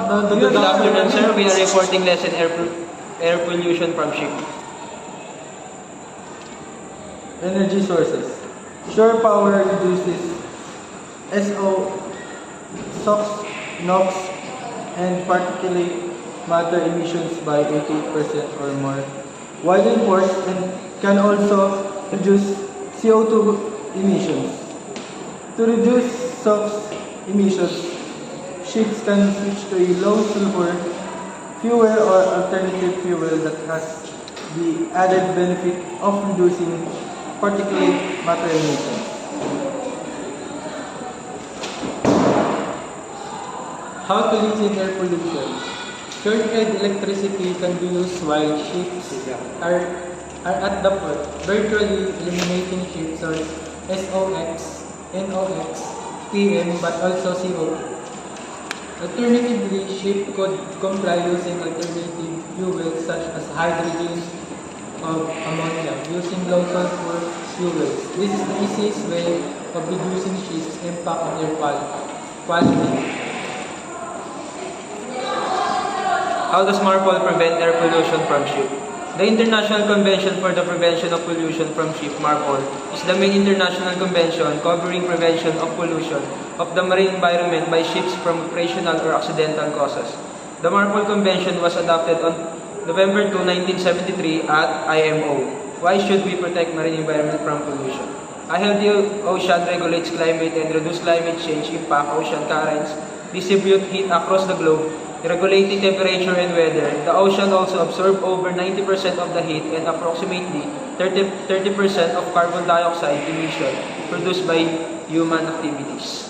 Good afternoon, sir. We are reporting lesson air pollution from ship. Energy sources. Shore power reduces SO, SOx, NOx, and particulate matter emissions by 80% or more. While imports can also reduce CO2 emissions. To reduce SOx emissions, ships can switch to a low sulfur fuel or alternative fuel that has the added benefit of reducing particulate matter emissions. How to lessen air pollution? Short-range electricity can be used while ships are at the port, virtually eliminating ship source SOx, NOx, PM, but also CO2. Alternatively, ship could comply using alternative fuels such as hydrogen or ammonia, using low sulfur fuels. This is the easiest way of reducing ships' impact on air quality. How does MARPOL prevent air pollution from ship? The International Convention for the Prevention of Pollution from Ship, MARPOL, is the main international convention covering prevention of pollution of the marine environment by ships from operational or accidental causes. The MARPOL Convention was adopted on November 2, 1973 at IMO. Why should we protect marine environment from pollution? A healthy ocean regulates climate and reduces climate change impact. Ocean currents distribute heat across the globe, regulating temperature and weather. The ocean also absorbs over 90% of the heat and approximately 30% of carbon dioxide emission produced by human activities.